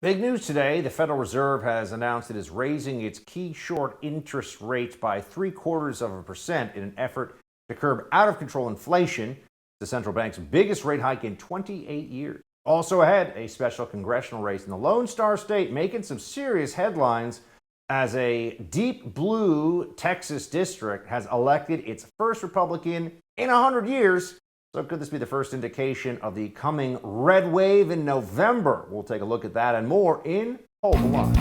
Big news today. The Federal Reserve has announced it is raising its key short interest rate by 0.75% in an effort to curb out of control inflation. The central bank's biggest rate hike in 28 years. Also ahead, a special congressional race in the Lone Star State making some serious headlines as a deep blue Texas district has elected its first Republican in 100 years. So could this be the first indication of the coming red wave in November? We'll take a look at that and more in Hold the Line.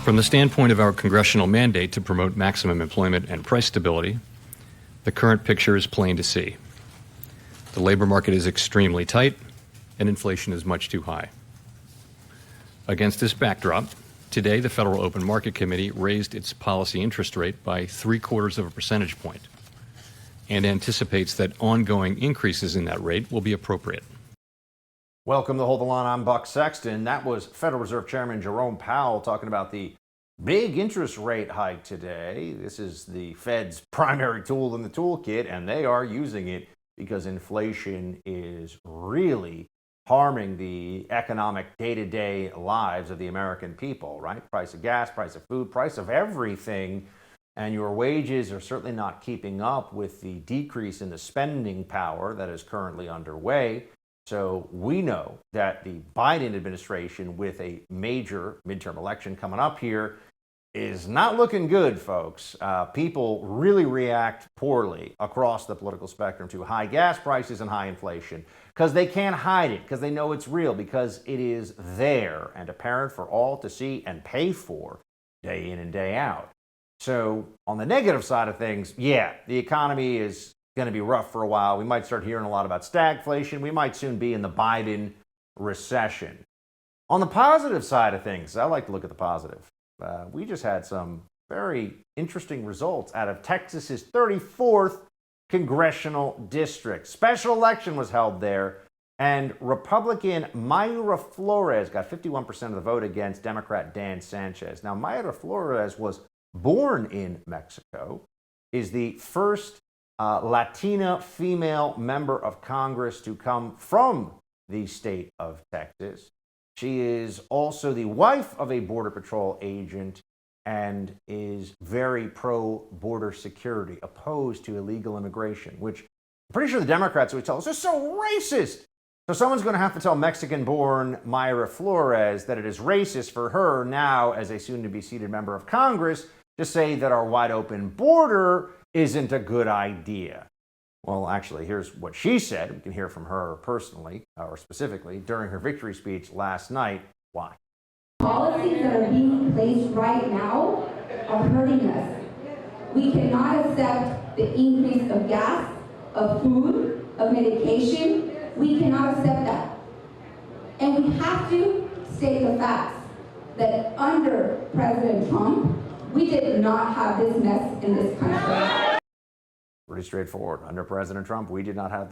From the standpoint of our congressional mandate to promote maximum employment and price stability, the current picture is plain to see. The labor market is extremely tight and inflation is much too high. Against this backdrop, today, the Federal Open Market Committee raised its policy interest rate by 0.75 percentage point and anticipates that ongoing increases in that rate will be appropriate. Welcome to Hold the Line. I'm Buck Sexton. That was Federal Reserve Chairman Jerome Powell talking about the big interest rate hike today. This is the Fed's primary tool in the toolkit, and they are using it because inflation is really harming the economic day-to-day lives of the American people, right? Price of gas, price of food, price of everything. And your wages are certainly not keeping up with the decrease in the spending power that is currently underway. So we know that the Biden administration, with a major midterm election coming up here, is not looking good, folks. People really react poorly across the political spectrum to high gas prices and high inflation because they can't hide it, because they know it's real, because it is there and apparent for all to see and pay for day in and day out. So on the negative side of things, yeah, the economy is going to be rough for a while. We might start hearing a lot about stagflation. We might soon be in the Biden recession. On the positive side of things, I like to look at the positive. We just had some very interesting results out of Texas's 34th congressional district. Special election was held there, and Republican Mayra Flores got 51% of the vote against Democrat Dan Sanchez. Now, Mayra Flores was born in Mexico, is the first Latina female member of Congress to come from the state of Texas. She is also the wife of a Border Patrol agent and is very pro-border security, opposed to illegal immigration, which I'm pretty sure the Democrats would tell us is so racist. So someone's going to have to tell Mexican-born Mayra Flores that it is racist for her now, as a soon-to-be-seated member of Congress, to say that our wide-open border isn't a good idea. Well, actually, here's what she said. We can hear from her personally, or specifically, during her victory speech last night. Why? Policies that are being placed right now are hurting us. We cannot accept the increase of gas, of food, of medication. We cannot accept that. And we have to state the facts that under President Trump, we did not have this mess in this country. Pretty straightforward. Under President Trump, we did not have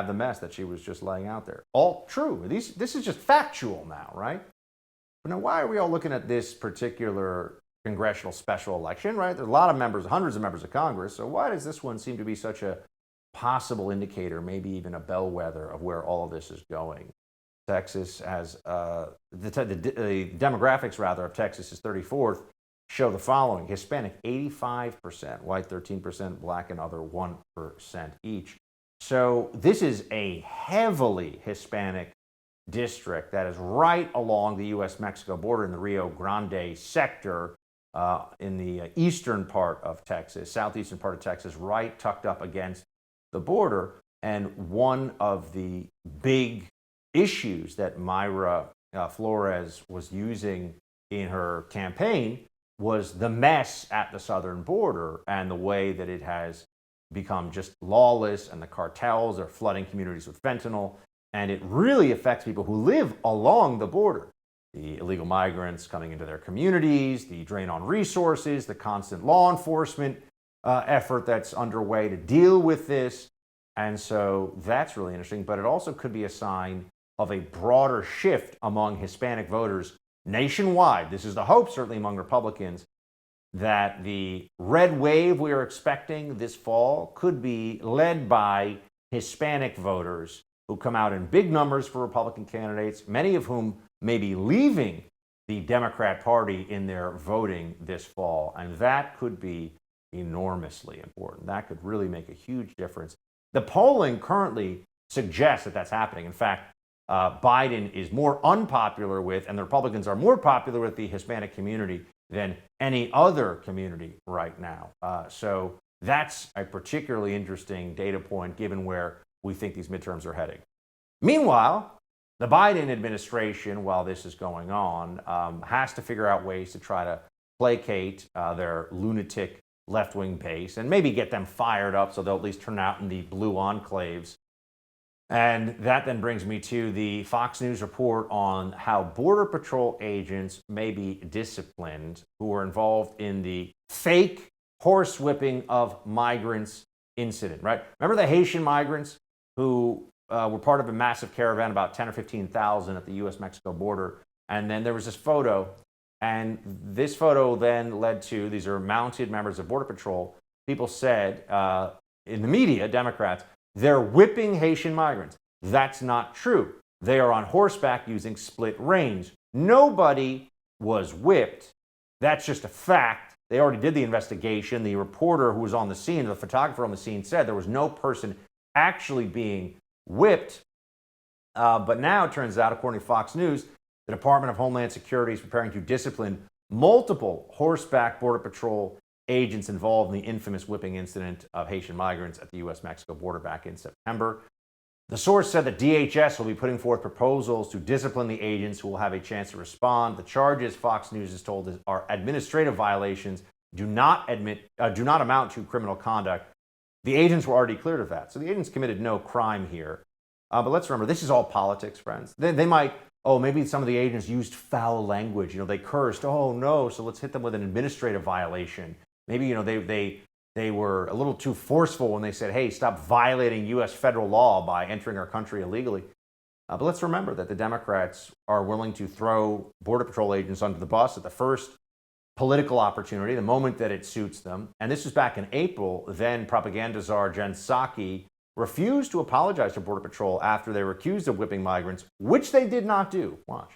the mess that she was just laying out there. All true. This is just factual now, right? But now, why are we all looking at this particular congressional special election, right? There are a lot of members, hundreds of members of Congress. So why does this one seem to be such a possible indicator, maybe even a bellwether of where all of this is going? Texas has, the demographics, rather, of Texas is 34th. Show the following: Hispanic 85%, white 13%, black and other 1% each. So this is a heavily Hispanic district that is right along the U.S.-Mexico border in the Rio Grande sector in the eastern part of Texas, southeastern part of Texas, right tucked up against the border. And one of the big issues that Mayra Flores was using in her campaign was the mess at the southern border and the way that it has become just lawless, and the cartels are flooding communities with fentanyl, and it really affects people who live along the border. The illegal migrants coming into their communities, the drain on resources, the constant law enforcement effort that's underway to deal with this. And so that's really interesting, but it also could be a sign of a broader shift among Hispanic voters nationwide. This is the hope, certainly among Republicans, that the red wave we are expecting this fall could be led by Hispanic voters who come out in big numbers for Republican candidates, many of whom may be leaving the Democrat Party in their voting this fall. And that could be enormously important. That could really make a huge difference. The polling currently suggests that that's happening. In fact, Biden is more unpopular with, and the Republicans are more popular with the Hispanic community than any other community right now. So that's a particularly interesting data point given where we think these midterms are heading. Meanwhile, the Biden administration, while this is going on, has to figure out ways to try to placate their lunatic left-wing base and maybe get them fired up so they'll at least turn out in the blue enclaves. And that then brings me to the Fox News report on how Border Patrol agents may be disciplined who were involved in the fake horsewhipping of migrants incident, right? Remember the Haitian migrants who were part of a massive caravan, about 10 or 15,000 at the U.S.-Mexico border. And then there was this photo, and this photo then led to, these are mounted members of Border Patrol. People said in the media, Democrats, they're whipping Haitian migrants. That's not true. They are on horseback using split reins. Nobody was whipped. That's just a fact. They already did the investigation. The reporter who was on the scene, the photographer on the scene, said there was no person actually being whipped. But now it turns out, according to Fox News, the Department of Homeland Security is preparing to discipline multiple horseback Border Patrol agents involved in the infamous whipping incident of Haitian migrants at the U.S.-Mexico border back in September. The source said that DHS will be putting forth proposals to discipline the agents who will have a chance to respond. The charges, Fox News is told, are administrative violations, do not amount to criminal conduct. The agents were already cleared of that. So the agents committed no crime here. But let's remember, this is all politics, friends. They might, maybe some of the agents used foul language. They cursed. Oh, no, so let's hit them with an administrative violation. Maybe, they were a little too forceful when they said, hey, stop violating U.S. federal law by entering our country illegally. But let's remember that the Democrats are willing to throw Border Patrol agents under the bus at the first political opportunity, the moment that it suits them. And this was back in April. Then propaganda czar Jen Psaki refused to apologize to Border Patrol after they were accused of whipping migrants, which they did not do. Watch.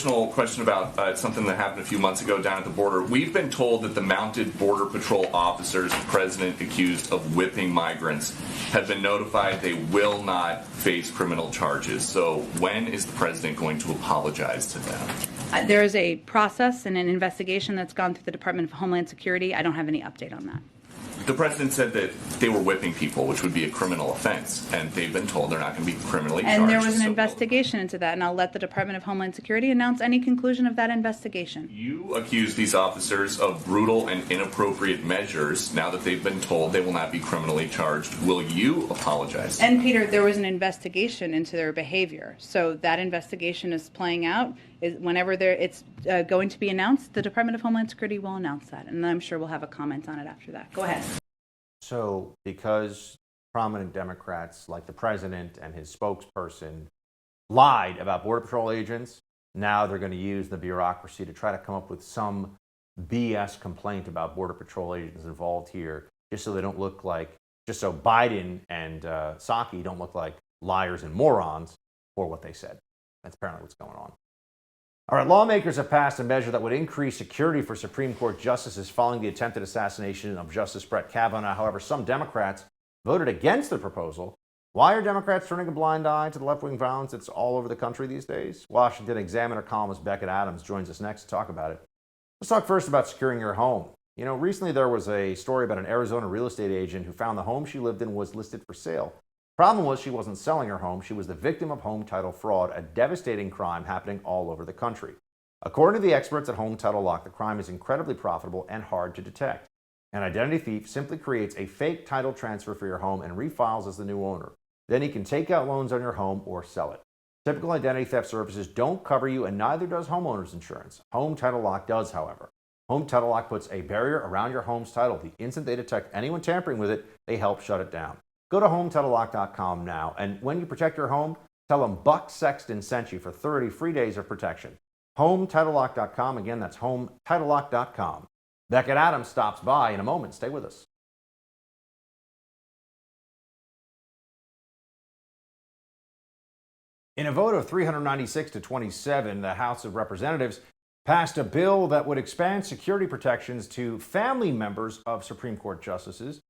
Question about something that happened a few months ago down at the border. We've been told that the mounted Border Patrol officers the president accused of whipping migrants have been notified they will not face criminal charges. So when is the president going to apologize to them? There is a process and an investigation that's gone through the Department of Homeland Security. I don't have any update on that. The president said that they were whipping people, which would be a criminal offense, and they've been told they're not going to be criminally charged. And there was an investigation into that, and I'll let the Department of Homeland Security announce any conclusion of that investigation. You accuse these officers of brutal and inappropriate measures now that they've been told they will not be criminally charged. Will you apologize? And Peter, there was an investigation into their behavior, so that investigation is playing out. Whenever it's going to be announced, the Department of Homeland Security will announce that, and I'm sure we'll have a comment on it after that. Go ahead. So because prominent Democrats like the president and his spokesperson lied about Border Patrol agents, now they're going to use the bureaucracy to try to come up with some BS complaint about Border Patrol agents involved here, just so they don't look like, just so Biden and Psaki don't look like liars and morons for what they said. That's apparently what's going on. All right, lawmakers have passed a measure that would increase security for Supreme Court justices following the attempted assassination of Justice Brett Kavanaugh. However, some Democrats voted against the proposal. Why are Democrats turning a blind eye to the left-wing violence that's all over the country these days? Washington Examiner columnist Beckett Adams joins us next to talk about it. Let's talk first about securing your home. Recently there was a story about an Arizona real estate agent who found the home she lived in was listed for sale. Problem was she wasn't selling her home. She was the victim of home title fraud, a devastating crime happening all over the country. According to the experts at Home Title Lock, the crime is incredibly profitable and hard to detect. An identity thief simply creates a fake title transfer for your home and refiles as the new owner. Then he can take out loans on your home or sell it. Typical identity theft services don't cover you, and neither does homeowners insurance. Home Title Lock does, however. Home Title Lock puts a barrier around your home's title. The instant they detect anyone tampering with it, they help shut it down. Go to HomeTitleLock.com now, and when you protect your home, tell them Buck Sexton sent you for 30 free days of protection. HomeTitleLock.com. Again, that's HomeTitleLock.com. Beckett Adams stops by in a moment. Stay with us. In a vote of 396 to 27, the House of Representatives passed a bill that would expand security protections to family members of Supreme Court justices.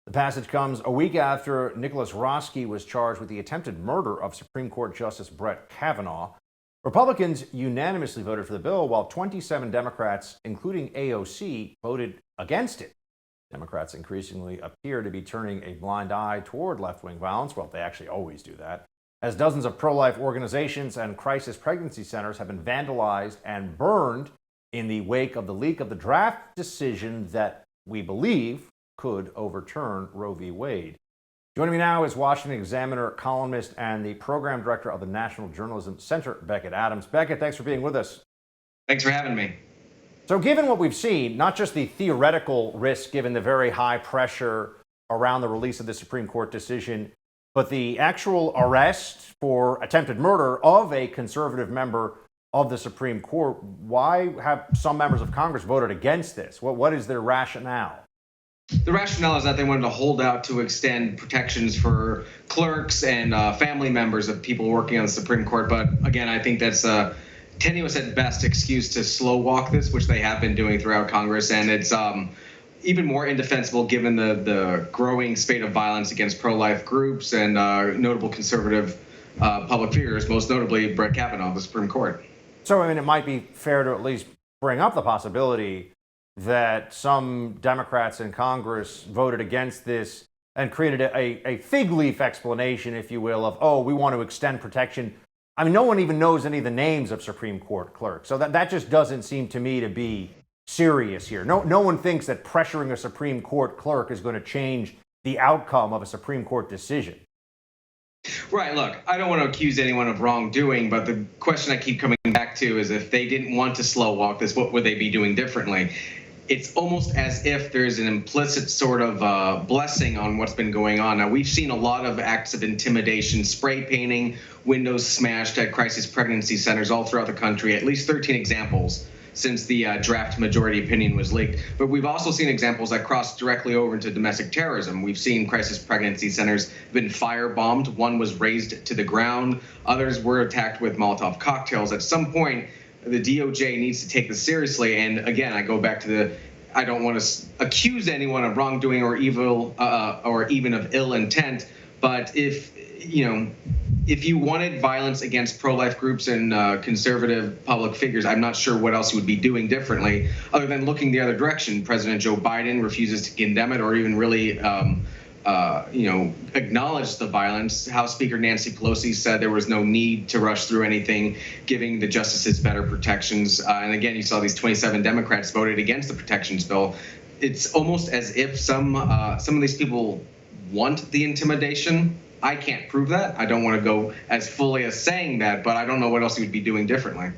The passage comes a week after Nicholas Roski was charged with the attempted murder of Supreme Court Justice Brett Kavanaugh. Republicans unanimously voted for the bill, while 27 Democrats, including AOC, voted against it. Democrats increasingly appear to be turning a blind eye toward left-wing violence. Well, they actually always do that, as dozens of pro-life organizations and crisis pregnancy centers have been vandalized and burned in the wake of the leak of the draft decision that we believe could overturn Roe v. Wade. Joining me now is Washington Examiner columnist and the program director of the National Journalism Center, Becket Adams. Becket, thanks for being with us. Thanks for having me. So given what we've seen, not just the theoretical risk given the very high pressure around the release of the Supreme Court decision, but the actual arrest for attempted murder of a conservative member of the Supreme Court, why have some members of Congress voted against this? What is their rationale? The rationale is that they wanted to hold out to extend protections for clerks and family members of people working on the Supreme Court. But again, I think that's a tenuous at best excuse to slow walk this, which they have been doing throughout Congress. And it's even more indefensible given the growing spate of violence against pro-life groups and notable conservative public figures, most notably Brett Kavanaugh of the Supreme Court. So, I mean, it might be fair to at least bring up the possibility that some Democrats in Congress voted against this and created a fig leaf explanation, if you will, of, oh, we want to extend protection. I mean, no one even knows any of the names of Supreme Court clerks. So that just doesn't seem to me to be serious here. No one thinks that pressuring a Supreme Court clerk is going to change the outcome of a Supreme Court decision. Right. Look, I don't want to accuse anyone of wrongdoing, but the question I keep coming back to is if they didn't want to slow walk this, what would they be doing differently? It's almost as if there's an implicit sort of blessing on what's been going on. Now, we've seen a lot of acts of intimidation, spray painting, windows smashed at crisis pregnancy centers all throughout the country, at least 13 examples since the draft majority opinion was leaked. But we've also seen examples that cross directly over into domestic terrorism. We've seen crisis pregnancy centers been firebombed. One was razed to the ground. Others were attacked with Molotov cocktails. At some point, the DOJ needs to take this seriously. And again, I go back to I don't want to accuse anyone of wrongdoing or evil or even of ill intent. But if you wanted violence against pro-life groups and conservative public figures, I'm not sure what else you would be doing differently other than looking the other direction. President Joe Biden refuses to condemn it or even really acknowledge the violence. House Speaker Nancy Pelosi said there was no need to rush through anything, giving the justices better protections. And again, you saw these 27 Democrats voted against the protections bill. It's almost as if some of these people want the intimidation. I can't prove that. I don't want to go as fully as saying that, but I don't know what else you would be doing differently.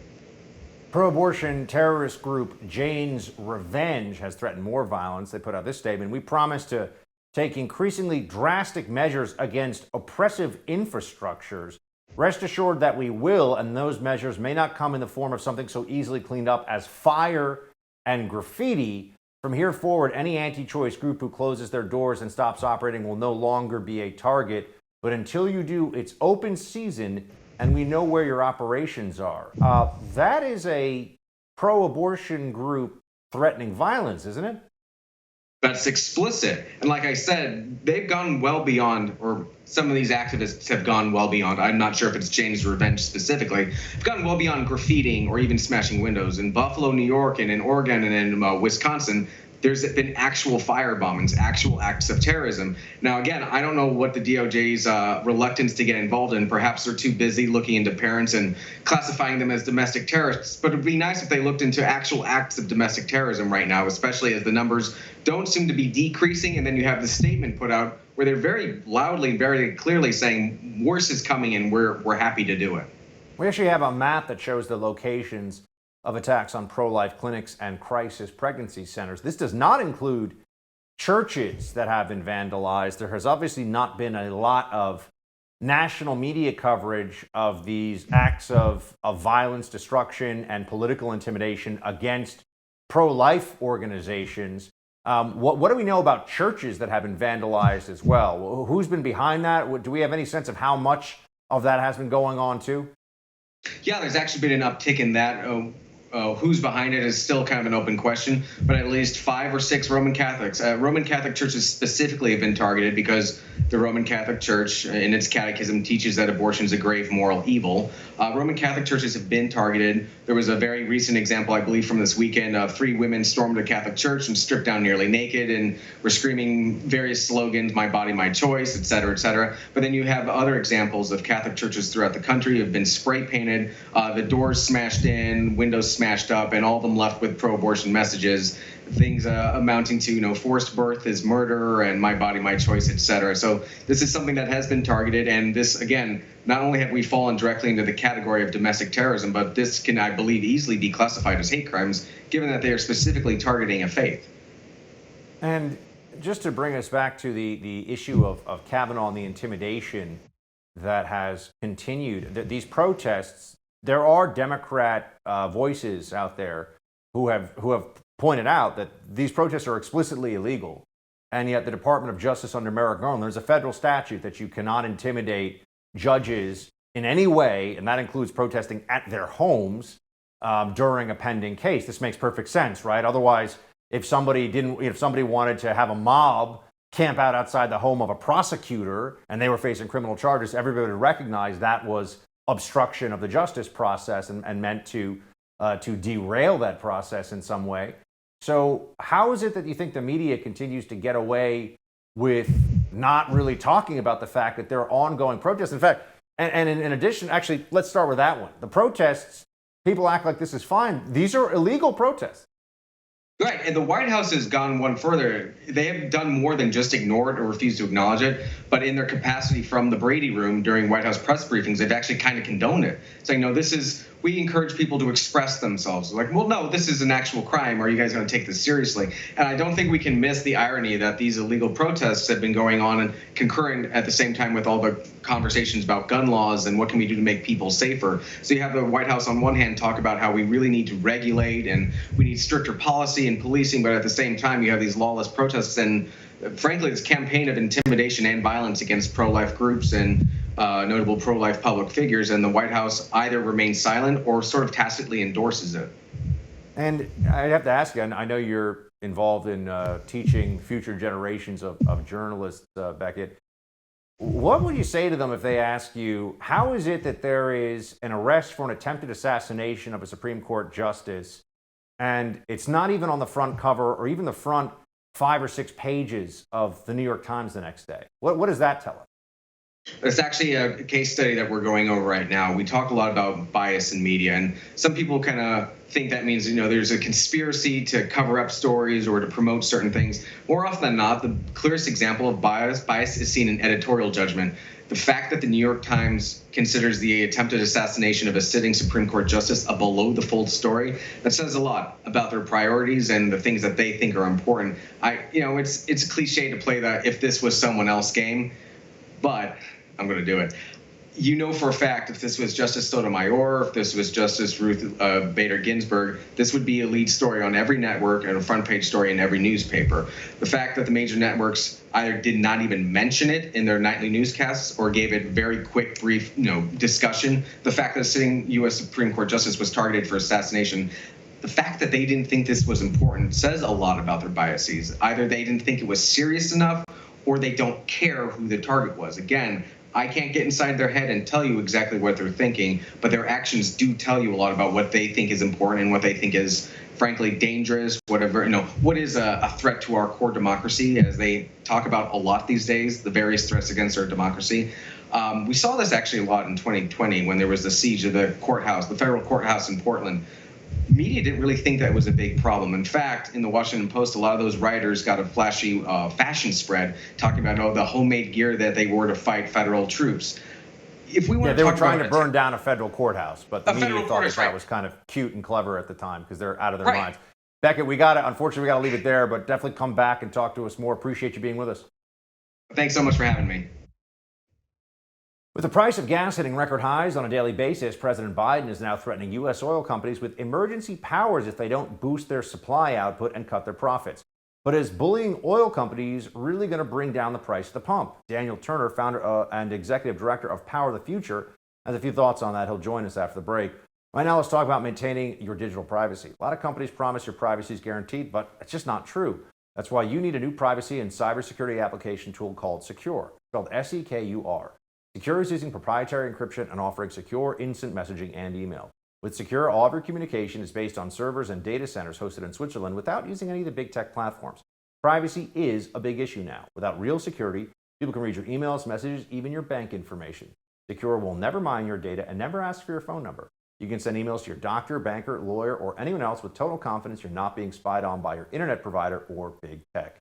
Pro-abortion terrorist group Jane's Revenge has threatened more violence. They put out this statement: we promise to take increasingly drastic measures against oppressive infrastructures. Rest assured that we will, and those measures may not come in the form of something so easily cleaned up as fire and graffiti. From here forward, any anti-choice group who closes their doors and stops operating will no longer be a target. But until you do, it's open season, and we know where your operations are. That is a pro-abortion group threatening violence, isn't it? That's explicit. And like I said, they've gone well beyond, or some of these activists have gone well beyond. I'm not sure if it's Jane's Revenge specifically. They've gone well beyond graffitiing or even smashing windows. In Buffalo, New York, and in Oregon and in Wisconsin, there's been actual fire bombings, actual acts of terrorism. Now, again, I don't know what the DOJ's reluctance to get involved in. Perhaps they're too busy looking into parents and classifying them as domestic terrorists. But it'd be nice if they looked into actual acts of domestic terrorism right now, especially as the numbers don't seem to be decreasing. And then you have the statement put out where they're very loudly, very clearly saying worse is coming and we're happy to do it. We actually have a map that shows the locations of attacks on pro-life clinics and crisis pregnancy centers. This does not include churches that have been vandalized. There has obviously not been a lot of national media coverage of these acts of violence, destruction, and political intimidation against pro-life organizations. What do we know about churches that have been vandalized as well? Who's been behind that? Do we have any sense of how much of that has been going on too? Yeah, there's actually been an uptick in that. Who's behind it is still kind of an open question, but at least 5 or 6 Roman Catholics, Roman Catholic churches specifically, have been targeted because the Roman Catholic Church in its catechism teaches that abortion is a grave moral evil. Roman Catholic churches have been targeted. There was a very recent example, I believe, from this weekend of 3 women stormed a Catholic church and stripped down nearly naked and were screaming various slogans, "My body, my choice," et cetera, et cetera. But then you have other examples of Catholic churches throughout the country have been spray painted, the doors smashed in, windows smashed up, and all of them left with pro-abortion messages, things amounting to, forced birth is murder and my body, my choice, et cetera. So this is something that has been targeted. And this, again, not only have we fallen directly into the category of domestic terrorism, but this can, I believe, easily be classified as hate crimes, given that they are specifically targeting a faith. And just to bring us back to the issue of Kavanaugh and the intimidation that has continued, these protests, there are Democrat voices out there who have pointed out that these protests are explicitly illegal, and yet the Department of Justice under Merrick Garland, there's a federal statute that you cannot intimidate judges in any way, and that includes protesting at their homes during a pending case. This makes perfect sense, right? Otherwise, if somebody wanted to have a mob camp out outside the home of a prosecutor and they were facing criminal charges, everybody would recognize that was obstruction of the justice process and meant to derail that process in some way. So how is it that you think the media continues to get away with not really talking about the fact that there are ongoing protests? In fact, and in addition, actually, let's start with that one. The protests, people act like this is fine. These are illegal protests. Right, and the White House has gone one further. They have done more than just ignore it or refuse to acknowledge it, but in their capacity from the Brady Room during White House press briefings, they've actually kind of condoned it, saying, no, we encourage people to express themselves. Like, well, no, this is an actual crime. Are you guys going to take this seriously? And I don't think we can miss the irony that these illegal protests have been going on and concurrent at the same time with all the conversations about gun laws and what can we do to make people safer. So you have the White House on one hand talk about how we really need to regulate and we need stricter policy and policing, but at the same time you have these lawless protests and frankly this campaign of intimidation and violence against pro-life groups and notable pro-life public figures, and the White House either remains silent or sort of tacitly endorses it. And I have to ask you, I know you're involved in teaching future generations of journalists, Beckett. What would you say to them if they ask you, how is it that there is an arrest for an attempted assassination of a Supreme Court justice, and it's not even on the front cover or even the front 5 or 6 pages of the New York Times the next day? What does that tell us? It's actually a case study that we're going over right now. We talk a lot about bias in media, and some people kind of think that means, there's a conspiracy to cover up stories or to promote certain things. More often than not, the clearest example of bias is seen in editorial judgment. The fact that the New York Times considers the attempted assassination of a sitting Supreme Court justice a below-the-fold story, that says a lot about their priorities and the things that they think are important. It's a cliche to play that if this was someone else game, but I'm going to do it. For a fact, if this was Justice Sotomayor, if this was Justice Ruth Bader Ginsburg, this would be a lead story on every network and a front page story in every newspaper. The fact that the major networks either did not even mention it in their nightly newscasts or gave it very quick, brief, discussion. The fact that a sitting U.S. Supreme Court justice was targeted for assassination. The fact that they didn't think this was important says a lot about their biases. Either they didn't think it was serious enough or they don't care who the target was. Again, I can't get inside their head and tell you exactly what they're thinking, but their actions do tell you a lot about what they think is important and what they think is, frankly, dangerous, whatever, what is a threat to our core democracy, as they talk about a lot these days, the various threats against our democracy. We saw this actually a lot in 2020 when there was the siege of the courthouse, the federal courthouse in Portland. Media didn't really think that was a big problem. In fact, in the Washington Post, a lot of those writers got a flashy fashion spread talking about the homemade gear that they wore to fight federal troops. If we want they were trying to burn down a federal courthouse, but the media thought that was kind of cute and clever at the time because they're out of their minds. Beckett, unfortunately, we got to leave it there, but definitely come back and talk to us more. Appreciate you being with us. Thanks so much for having me. With the price of gas hitting record highs on a daily basis, President Biden is now threatening U.S. oil companies with emergency powers if they don't boost their supply output and cut their profits. But is bullying oil companies really going to bring down the price at the pump? Daniel Turner, founder and executive director of Power the Future, has a few thoughts on that. He'll join us after the break. Right now, let's talk about maintaining your digital privacy. A lot of companies promise your privacy is guaranteed, but it's just not true. That's why you need a new privacy and cybersecurity application tool called Secure, spelled S-E-K-U-R. Secure is using proprietary encryption and offering secure instant messaging and email. With Secure, all of your communication is based on servers and data centers hosted in Switzerland without using any of the big tech platforms. Privacy is a big issue now. Without real security, people can read your emails, messages, even your bank information. Secure will never mine your data and never ask for your phone number. You can send emails to your doctor, banker, lawyer, or anyone else with total confidence you're not being spied on by your internet provider or big tech.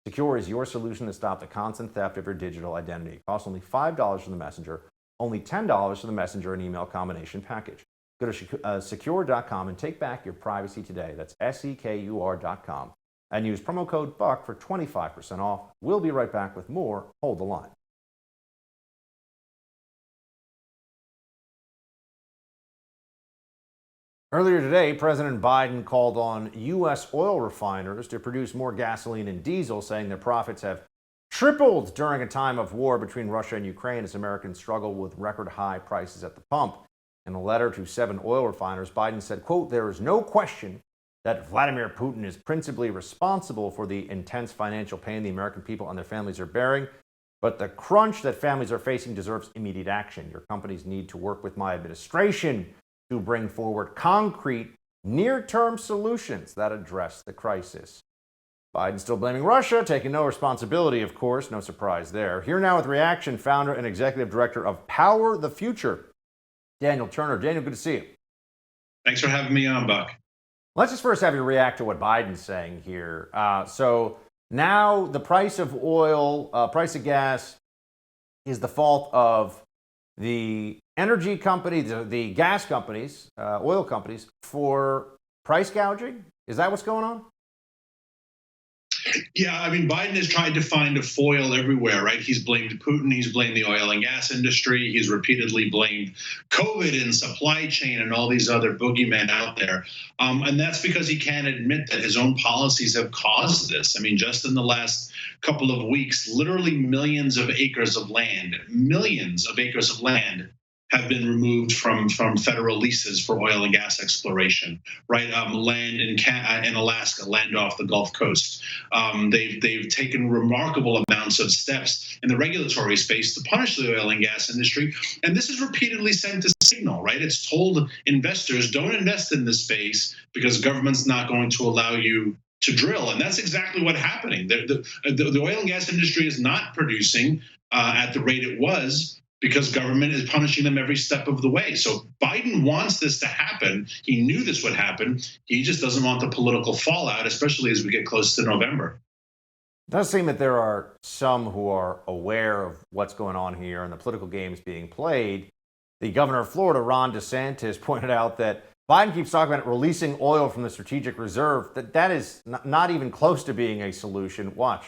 Secure is your solution to stop the constant theft of your digital identity. It costs only $5 for the messenger, only $10 for the messenger and email combination package. Go to secure.com and take back your privacy today. That's SEKUR.com. And use promo code BUCK for 25% off. We'll be right back with more Hold the Line. Earlier today, President Biden called on U.S. oil refiners to produce more gasoline and diesel, saying their profits have tripled during a time of war between Russia and Ukraine as Americans struggle with record high prices at the pump. In a letter to 7 oil refiners, Biden said, quote, "There is no question that Vladimir Putin is principally responsible for the intense financial pain the American people and their families are bearing, but the crunch that families are facing deserves immediate action. Your companies need to work with my administration to bring forward concrete, near-term solutions that address the crisis." Biden still blaming Russia, taking no responsibility, of course, no surprise there. Here now with reaction, founder and executive director of Power the Future, Daniel Turner. Daniel, good to see you. Thanks for having me on, Buck. Let's just first have you react to what Biden's saying here. So now the price of oil, price of gas is the fault of the energy company, the gas companies, oil companies, for price gouging? Is that what's going on? Yeah, I mean, Biden has tried to find a foil everywhere, right? He's blamed Putin. He's blamed the oil and gas industry. He's repeatedly blamed COVID and supply chain and all these other boogeymen out there. And that's because he can't admit that his own policies have caused this. I mean, just in the last couple of weeks, literally millions of acres of land have been removed from federal leases for oil and gas exploration, right? Land in Alaska, land off the Gulf Coast. They've taken remarkable amounts of steps in the regulatory space to punish the oil and gas industry. And this has repeatedly sent a signal, right? It's told investors, don't invest in this space because government's not going to allow you to drill. And that's exactly what's happening. The oil and gas industry is not producing at the rate it was, because government is punishing them every step of the way. So Biden wants this to happen. He knew this would happen. He just doesn't want the political fallout, especially as we get close to November. It does seem that there are some who are aware of what's going on here and the political games being played. The governor of Florida, Ron DeSantis, pointed out that Biden keeps talking about releasing oil from the strategic reserve. That is not even close to being a solution. Watch.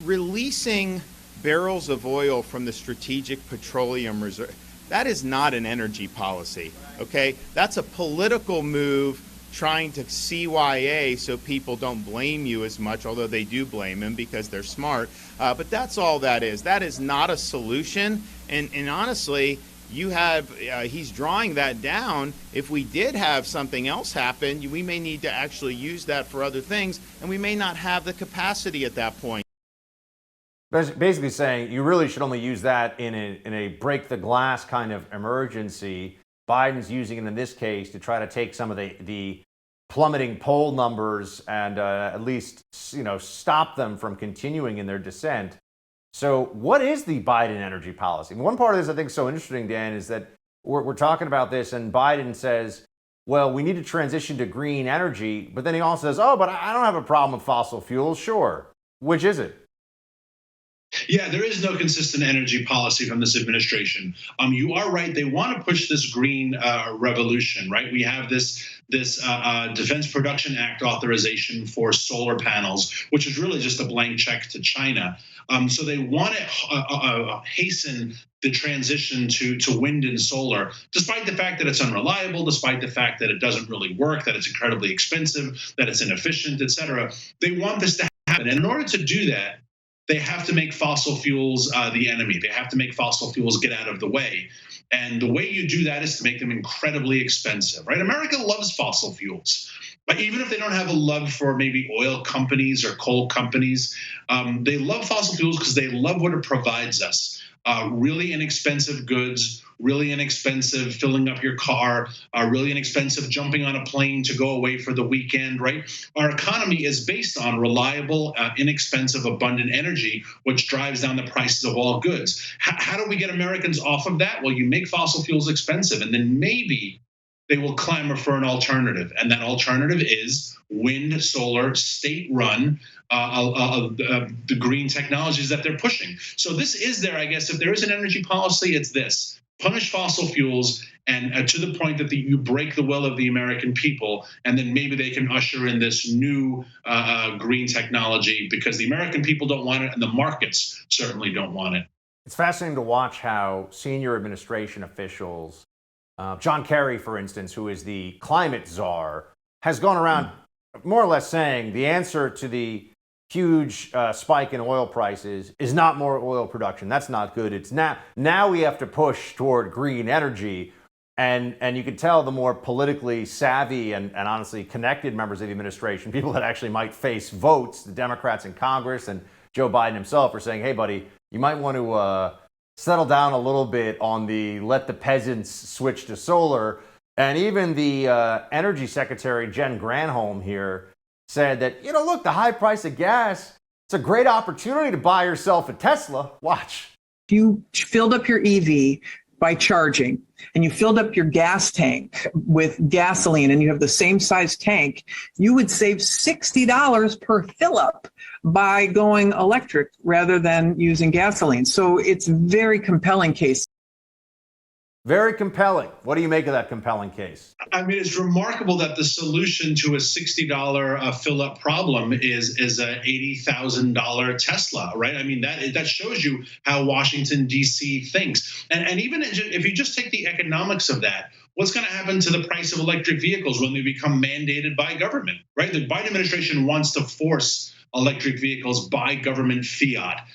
Releasing barrels of oil from the strategic petroleum reserve, that is not an energy policy, okay? That's a political move trying to CYA so people don't blame you as much, although they do blame him because they're smart. But that's all that is. That is not a solution. And honestly, you have, he's drawing that down. If we did have something else happen, we may need to actually use that for other things, and we may not have the capacity at that point. Basically saying you really should only use that in a break the glass kind of emergency. Biden's using it in this case to try to take some of the plummeting poll numbers and at least stop them from continuing in their descent. So what is the Biden energy policy? One part of this I think is so interesting, Dan, is that we're talking about this and Biden says, well, we need to transition to green energy, but then he also says, oh, but I don't have a problem with fossil fuels. Sure. Which is it? Yeah, there is no consistent energy policy from this administration. You are right. They want to push this green revolution, right? We have this Defense Production Act authorization for solar panels, which is really just a blank check to China. So they want to hasten the transition to wind and solar, despite the fact that it's unreliable, despite the fact that it doesn't really work, that it's incredibly expensive, that it's inefficient, et cetera. They want this to happen. And in order to do that, they have to make fossil fuels the enemy. They have to make fossil fuels get out of the way. And the way you do that is to make them incredibly expensive, right? America loves fossil fuels. But even if they don't have a love for maybe oil companies or coal companies, they love fossil fuels because they love what it provides us. Really inexpensive goods, really inexpensive filling up your car, really inexpensive jumping on a plane to go away for the weekend, right? Our economy is based on reliable, inexpensive, abundant energy, which drives down the prices of all goods. How do we get Americans off of that? Well, you make fossil fuels expensive, and then maybe they will clamor for an alternative. And that alternative is wind, solar, state-run, the green technologies that they're pushing. So this is there, I guess, if there is an energy policy, it's this. Punish fossil fuels and to the point that you break the will of the American people, and then maybe they can usher in this new green technology because the American people don't want it and the markets certainly don't want it. It's fascinating to watch how senior administration officials, John Kerry, for instance, who is the climate czar, has gone around more or less saying the answer to the huge spike in oil prices is not more oil production. That's not good. It's now we have to push toward green energy. And you can tell the more politically savvy and honestly connected members of the administration, people that actually might face votes, the Democrats in Congress and Joe Biden himself, are saying, hey, buddy, you might want to settle down a little bit on the let the peasants switch to solar. And even the Energy Secretary, Jen Granholm here, said that, look, the high price of gas, it's a great opportunity to buy yourself a Tesla. Watch. If you filled up your EV by charging and you filled up your gas tank with gasoline and you have the same size tank, you would save $60 per fill up by going electric rather than using gasoline. So it's a very compelling case. Very compelling. What do you make of that compelling case? I mean, it's remarkable that the solution to a $60 fill-up problem is a $80,000 Tesla, right? I mean, that shows you how Washington, D.C. thinks. And even if you just take the economics of that, what's going to happen to the price of electric vehicles when they become mandated by government, right? The Biden administration wants to force electric vehicles by government fiat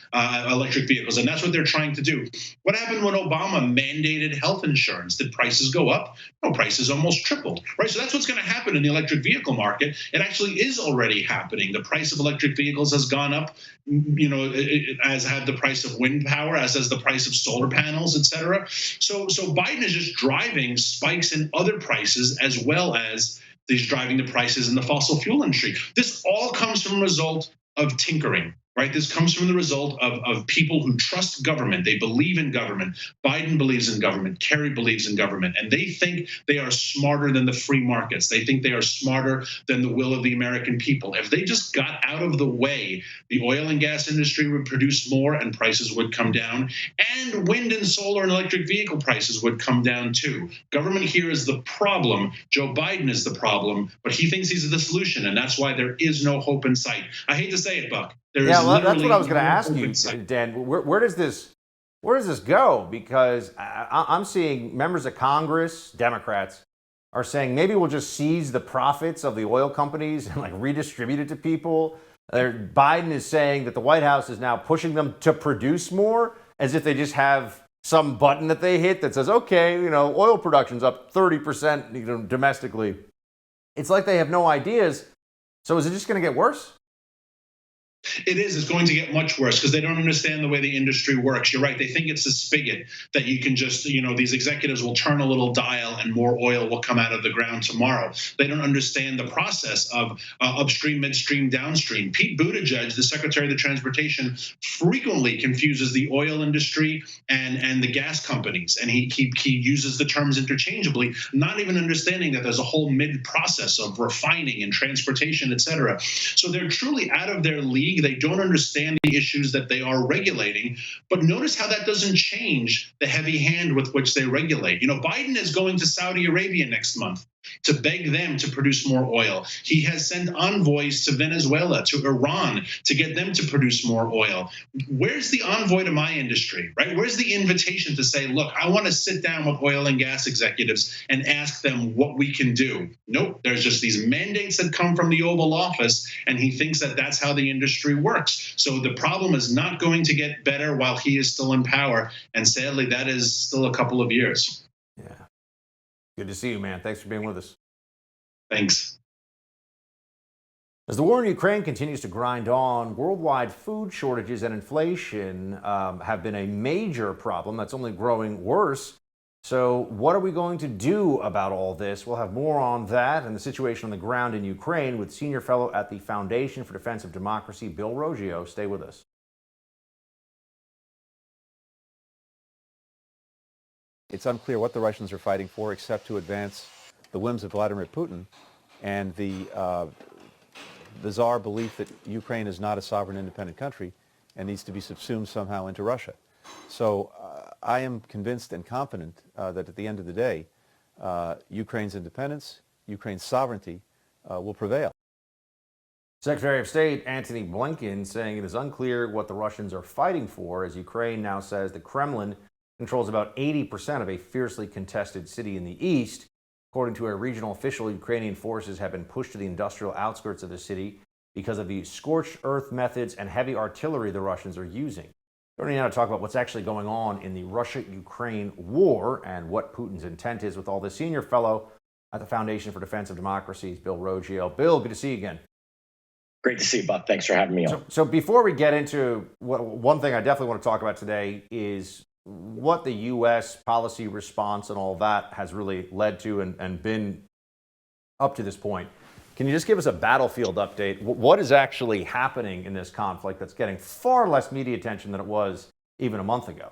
electric vehicles. And that's what they're trying to do. What happened when Obama mandated health insurance? Did prices go up? No, prices almost tripled, right? So that's what's going to happen in the electric vehicle market. It actually is already happening. The price of electric vehicles has gone up, as have the price of wind power, as has the price of solar panels, et cetera. So Biden is just driving spikes in other prices as well as he's driving the prices in the fossil fuel industry. This all comes from a result of tinkering, right? This comes from the result of people who trust government. They believe in government. Biden believes in government. Kerry believes in government. And they think they are smarter than the free markets. They think they are smarter than the will of the American people. If they just got out of the way, the oil and gas industry would produce more and prices would come down. And wind and solar and electric vehicle prices would come down too. Government here is the problem. Joe Biden is the problem, but he thinks he's the solution. And that's why there is no hope in sight. I hate to say it, Buck. Yeah, well, that's what I was going to ask you, Dan. Where does this go? Because I'm seeing members of Congress, Democrats, are saying maybe we'll just seize the profits of the oil companies and redistribute it to people. Biden is saying that the White House is now pushing them to produce more, as if they just have some button that they hit that says, okay, oil production's up 30%, domestically. It's like they have no ideas. So is it just going to get worse? It is. It's going to get much worse because they don't understand the way the industry works. You're right. They think it's a spigot that you can just, these executives will turn a little dial and more oil will come out of the ground tomorrow. They don't understand the process of upstream, midstream, downstream. Pete Buttigieg, the Secretary of Transportation, frequently confuses the oil industry and the gas companies. And he uses the terms interchangeably, not even understanding that there's a whole mid process of refining and transportation, et cetera. So they're truly out of their league league. They don't understand the issues that they are regulating. But notice how that doesn't change the heavy hand with which they regulate. Biden is going to Saudi Arabia next month to beg them to produce more oil. He has sent envoys to Venezuela, to Iran, to get them to produce more oil. Where's the envoy to my industry, right? Where's the invitation to say, look, I want to sit down with oil and gas executives and ask them what we can do? Nope, there's just these mandates that come from the Oval Office, and he thinks that that's how the industry works. So the problem is not going to get better while he is still in power, and sadly, that is still a couple of years. Yeah. Good to see you, man. Thanks for being with us. Thanks. As the war in Ukraine continues to grind on, worldwide food shortages and inflation have been a major problem that's only growing worse. So what are we going to do about all this? We'll have more on that and the situation on the ground in Ukraine with senior fellow at the Foundation for Defense of Democracy, Bill Roggio. Stay with us. It's unclear what the Russians are fighting for, except to advance the whims of Vladimir Putin and the bizarre belief that Ukraine is not a sovereign, independent country and needs to be subsumed somehow into Russia. So I am convinced and confident that at the end of the day, Ukraine's independence, Ukraine's sovereignty will prevail. Secretary of State Antony Blinken saying it is unclear what the Russians are fighting for, as Ukraine now says the Kremlin controls about 80% of a fiercely contested city in the east. According to a regional official, Ukrainian forces have been pushed to the industrial outskirts of the city because of the scorched earth methods and heavy artillery the Russians are using. Joining now to talk about what's actually going on in the Russia-Ukraine war and what Putin's intent is with all this, senior fellow at the Foundation for Defense of Democracy, Bill Roggio. Bill, good to see you again. Great to see you, Buck. Thanks for having me on. So before we get into one thing I definitely want to talk about today is what the U.S. policy response and all that has really led to and been up to this point. Can you just give us a battlefield update? What is actually happening in this conflict that's getting far less media attention than it was even a month ago?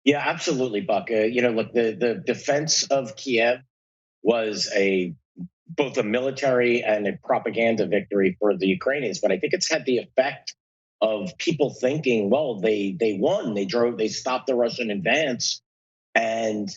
Yeah, absolutely, Buck. Look, the defense of Kiev was both a military and a propaganda victory for the Ukrainians, but I think it's had the effect of people thinking, well, they won, they stopped the Russian advance, and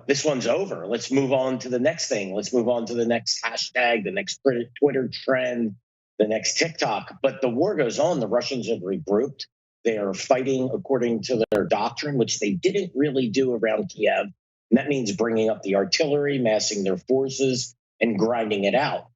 this one's over. Let's move on to the next thing. Let's move on to the next hashtag, the next Twitter trend, the next TikTok. But the war goes on. The Russians have regrouped. They are fighting according to their doctrine, which they didn't really do around Kiev. And that means bringing up the artillery, massing their forces, and grinding it out.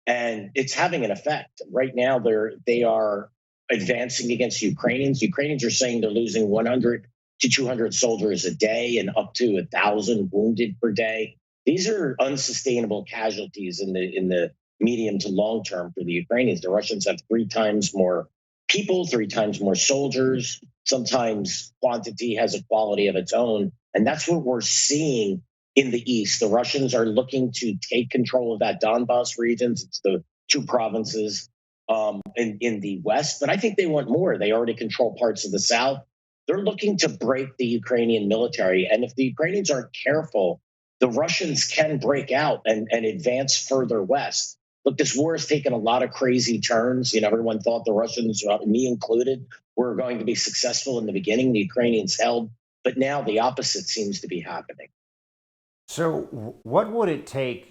And it's having an effect. Right now, they are advancing against Ukrainians. Ukrainians are saying they're losing 100 to 200 soldiers a day and up to 1,000 wounded per day. These are unsustainable casualties in the medium to long term for the Ukrainians. The Russians have 3 times more people, 3 times more soldiers. Sometimes quantity has a quality of its own. And that's what we're seeing in the east. The Russians are looking to take control of that Donbas regions. It's the 2 provinces in the west, but I think they want more. They already control parts of the south. They're looking to break the Ukrainian military. And if the Ukrainians aren't careful, the Russians can break out and advance further west. Look, this war has taken a lot of crazy turns. Everyone thought the Russians, me included, were going to be successful in the beginning. The Ukrainians held, but now the opposite seems to be happening. So what would it take,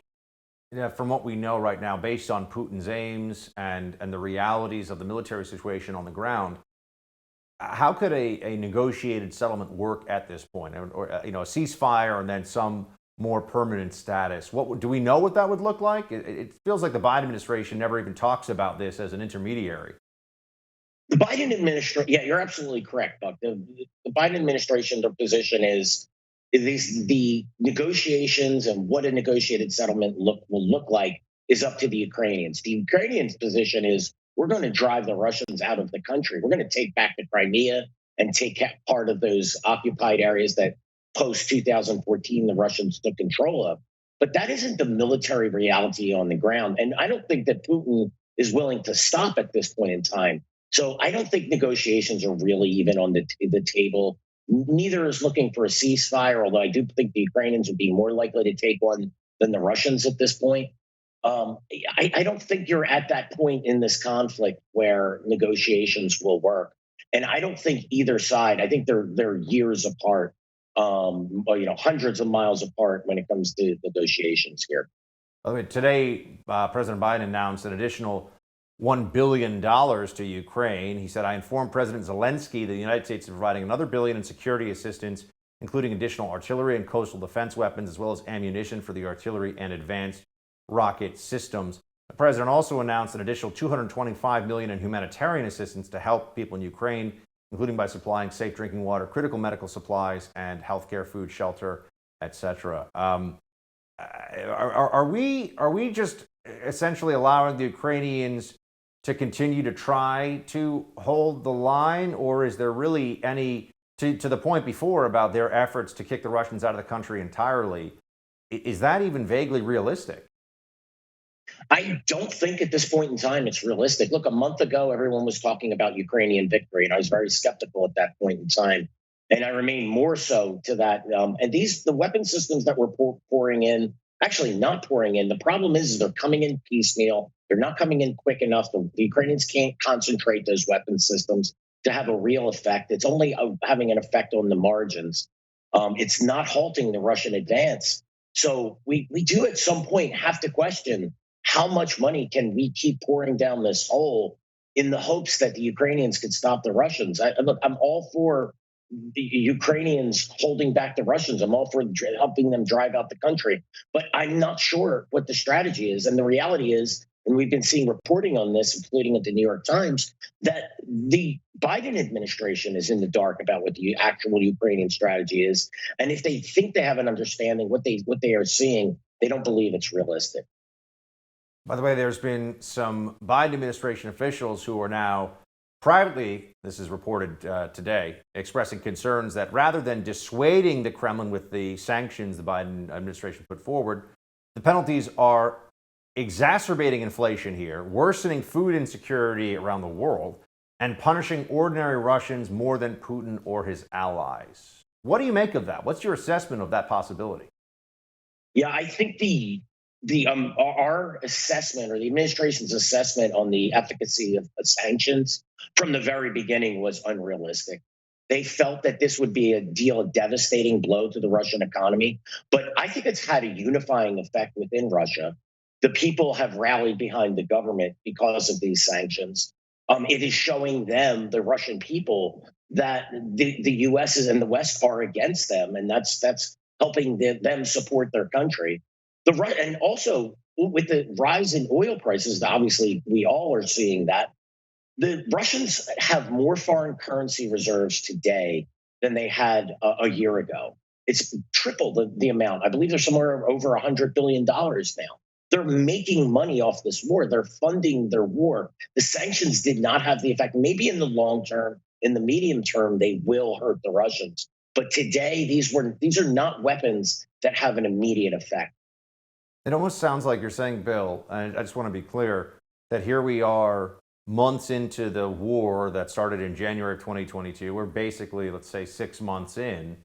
from what we know right now, based on Putin's aims and the realities of the military situation on the ground, how could a negotiated settlement work at this point? Or a ceasefire and then some more permanent status? Do we know what that would look like? It feels like the Biden administration never even talks about this as an intermediary. The Biden administration, yeah, you're absolutely correct, Buck. The Biden administration, their position is the negotiations and what a negotiated settlement will look like is up to the Ukrainians. The Ukrainians' position is we're going to drive the Russians out of the country. We're going to take back the Crimea and take part of those occupied areas that post 2014 the Russians took control of. But that isn't the military reality on the ground. And I don't think that Putin is willing to stop at this point in time. So I don't think negotiations are really even on the table. Neither is looking for a ceasefire, although I do think the Ukrainians would be more likely to take one than the Russians at this point. I don't think you're at that point in this conflict where negotiations will work. And I don't think either side, I think they're years apart, or, hundreds of miles apart when it comes to negotiations here. By the way, today, President Biden announced an additional $1 billion to Ukraine. He said, I informed President Zelensky that the United States is providing another $1 billion in security assistance, including additional artillery and coastal defense weapons, as well as ammunition for the artillery and advanced rocket systems. The president also announced an additional $225 million in humanitarian assistance to help people in Ukraine, including by supplying safe drinking water, critical medical supplies, and healthcare, food, shelter, etc. Are we just essentially allowing the Ukrainians to continue to try to hold the line, or is there really any, to the point before about their efforts to kick the Russians out of the country entirely, is that even vaguely realistic? I don't think at this point in time it's realistic. Look, a month ago, everyone was talking about Ukrainian victory, and I was very skeptical at that point in time. And I remain more so to that. And the weapon systems that we're pouring in, actually not pouring in, the problem is they're coming in piecemeal. They're not coming in quick enough. The Ukrainians can't concentrate those weapon systems to have a real effect. It's only having an effect on the margins. It's not halting the Russian advance. So we do at some point have to question, how much money can we keep pouring down this hole in the hopes that the Ukrainians could stop the Russians? Look, I'm all for the Ukrainians holding back the Russians. I'm all for helping them drive out the country. But I'm not sure what the strategy is. And the reality is, and we've been seeing reporting on this, including at the New York Times, that the Biden administration is in the dark about what the actual Ukrainian strategy is. And if they think they have an understanding what they are seeing, they don't believe it's realistic. By the way, there's been some Biden administration officials who are now privately, this is reported today, expressing concerns that rather than dissuading the Kremlin with the sanctions the Biden administration put forward, the penalties are exacerbating inflation here, worsening food insecurity around the world, and punishing ordinary Russians more than Putin or his allies. What do you make of that? What's your assessment of that possibility? Yeah, I think our assessment, or the administration's assessment on the efficacy of sanctions from the very beginning was unrealistic. They felt that this would be a devastating blow to the Russian economy, but I think it's had a unifying effect within Russia. The people have rallied behind the government because of these sanctions. It is showing them, the Russian people, that the U.S. and the West are against them, and that's helping them support their country. And also with the rise in oil prices, obviously we all are seeing that. The Russians have more foreign currency reserves today than they had a year ago. It's triple the amount. I believe they're somewhere over $100 billion now. They're making money off this war. They're funding their war. The sanctions did not have the effect. Maybe in the long term, in the medium term, they will hurt the Russians. But today, these are not weapons that have an immediate effect. It almost sounds like you're saying, Bill, and I just want to be clear, that here we are months into the war that started in January of 2022. We're basically, let's say, 6 months in,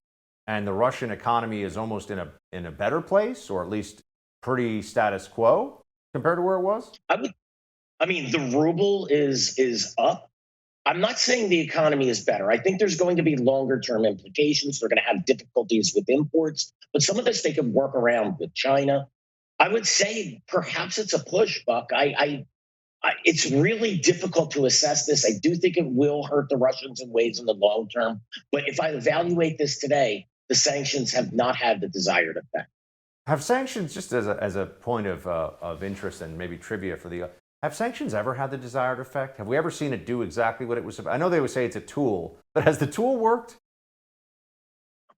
and the Russian economy is almost in a better place, or at least pretty status quo compared to where it was? I mean, the ruble is up. I'm not saying the economy is better. I think there's going to be longer term implications. They're going to have difficulties with imports, but some of this they can work around with China. I would say perhaps it's a push, Buck. It's really difficult to assess this. I do think it will hurt the Russians in ways in the long term. But if I evaluate this today, the sanctions have not had the desired effect. Have sanctions, just as a point of interest and maybe trivia for have sanctions ever had the desired effect? Have we ever seen it do exactly what it was? I know they would say it's a tool, but has the tool worked?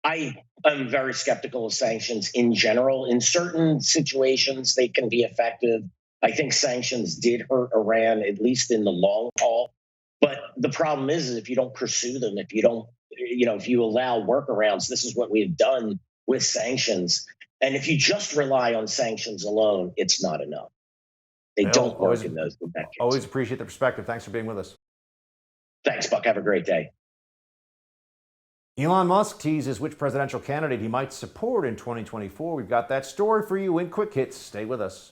I am very skeptical of sanctions in general. In certain situations, they can be effective. I think sanctions did hurt Iran, at least in the long haul. But the problem is if you don't pursue them, if you allow workarounds, this is what we've done with sanctions. And if you just rely on sanctions alone, it's not enough. They don't work in those cases. Always appreciate the perspective. Thanks for being with us. Thanks, Buck. Have a great day. Elon Musk teases which presidential candidate he might support in 2024. We've got that story for you in quick hits. Stay with us.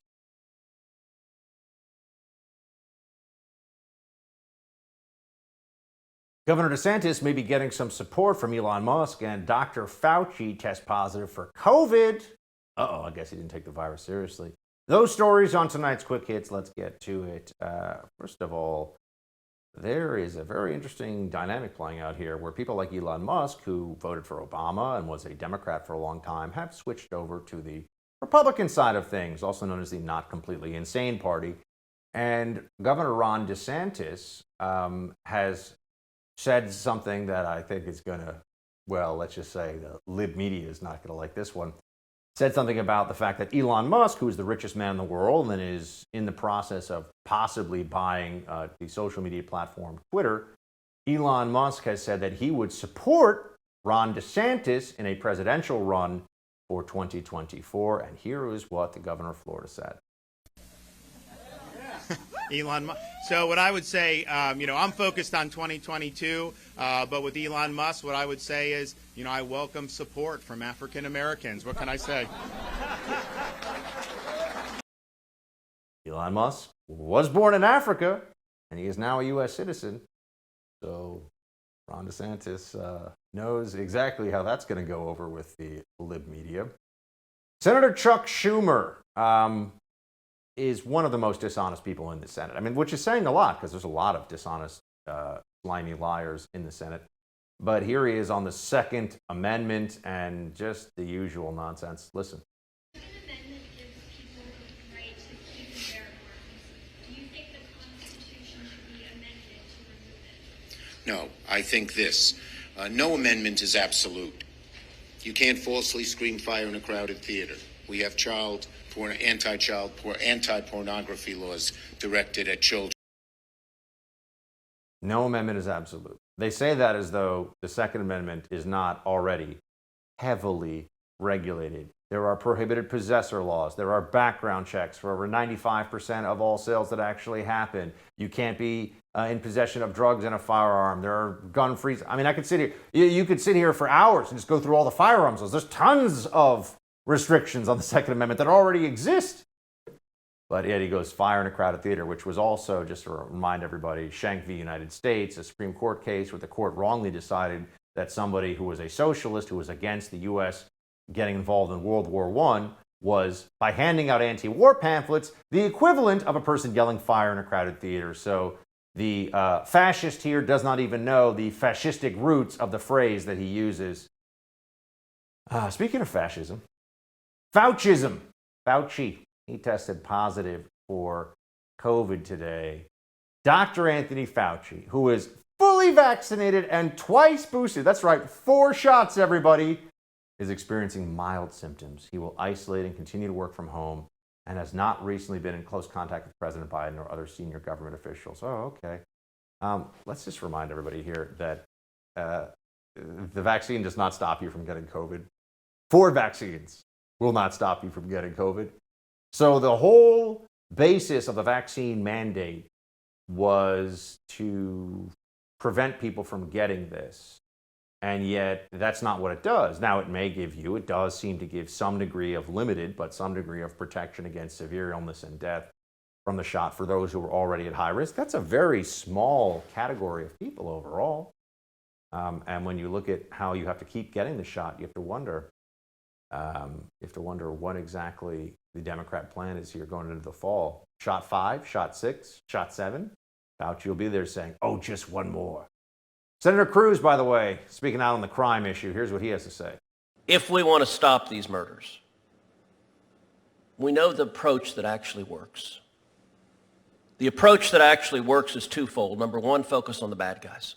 Governor DeSantis may be getting some support from Elon Musk, and Dr. Fauci tests positive for COVID. Uh-oh, I guess he didn't take the virus seriously. Those stories on tonight's Quick Hits. Let's get to it. First of all, there is a very interesting dynamic playing out here where people like Elon Musk, who voted for Obama and was a Democrat for a long time, have switched over to the Republican side of things, also known as the Not Completely Insane Party. And Governor Ron DeSantis has said something that I think is going to, well, let's just say the lib media is not going to like this one. Said something about the fact that Elon Musk, who is the richest man in the world and is in the process of possibly buying the social media platform Twitter, Elon Musk has said that he would support Ron DeSantis in a presidential run for 2024. And here is what the governor of Florida said. Elon Musk. So what I would say, I'm focused on 2022, but with Elon Musk, what I would say is, I welcome support from African Americans. What can I say? Elon Musk was born in Africa, and he is now a U.S. citizen. So Ron DeSantis knows exactly how that's going to go over with the lib media. Senator Chuck Schumer is one of the most dishonest people in the Senate. I mean, which is saying a lot because there's a lot of dishonest, slimy liars in the Senate. But here he is on the Second Amendment and just the usual nonsense. Listen. The Second Amendment gives people the right to keep and bear arms. Do you think the Constitution should be amended to remove it? No, I think this. No amendment is absolute. You can't falsely scream fire in a crowded theater. We have anti-pornography laws directed at children. No amendment is absolute. They say that as though the Second Amendment is not already heavily regulated. There are prohibited possessor laws. There are background checks for over 95% of all sales that actually happen. You can't be in possession of drugs and a firearm. There are gun free. I mean, I could sit here. You could sit here for hours and just go through all the firearms laws. There's tons of restrictions on the Second Amendment that already exist. But yet he goes fire in a crowded theater, which was also, just to remind everybody, Schenck v. United States, a Supreme Court case where the court wrongly decided that somebody who was a socialist, who was against the U.S. getting involved in World War I, was, by handing out anti-war pamphlets, the equivalent of a person yelling fire in a crowded theater. So the fascist here does not even know the fascistic roots of the phrase that he uses. Speaking of fascism, Faucism. Fauci. He tested positive for COVID today. Dr. Anthony Fauci, who is fully vaccinated and twice boosted, that's right, 4 shots, everybody, is experiencing mild symptoms. He will isolate and continue to work from home and has not recently been in close contact with President Biden or other senior government officials. Oh, okay. Let's just remind everybody here that the vaccine does not stop you from getting COVID. 4 vaccines will not stop you from getting COVID. So the whole basis of the vaccine mandate was to prevent people from getting this. And yet that's not what it does. Now it does seem to give some degree of limited, but some degree of protection against severe illness and death from the shot for those who were already at high risk. That's a very small category of people overall. And when you look at how you have to keep getting the shot, you have to wonder what exactly the Democrat plan is here going into the fall. Shot 5, shot 6, shot 7. Fauci will be there saying, oh, just one more. Senator CRUZ, by the way, speaking out on the crime issue, here's what he has to say. If we want to stop these murders, we know the approach that actually works. The approach that actually works is twofold. Number one, focus on the bad guys.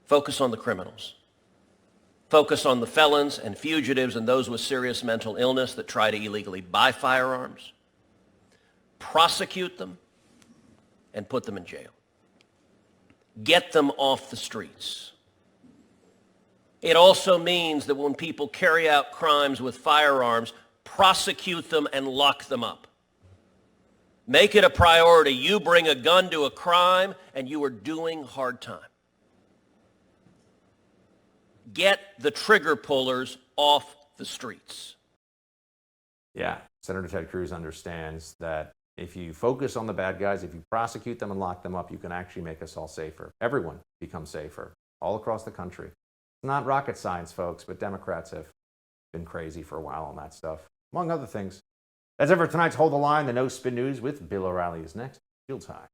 Focus on the criminals. Focus on the felons and fugitives and those with serious mental illness that try to illegally buy firearms. Prosecute them and put them in jail. Get them off the streets. It also means that when people carry out crimes with firearms, prosecute them and lock them up. Make it a priority. You bring a gun to a crime and you are doing hard time. Get the trigger pullers off the streets. Yeah, Senator Ted Cruz understands that If you focus on the bad guys, if you prosecute them and lock them up, you can actually make us all safer. Everyone becomes safer all across the country. It's not rocket science, folks, but Democrats have been crazy for a while on that stuff, among other things. That's it for tonight's Hold the Line. The No Spin News with Bill O'Reilly is next. Shields high.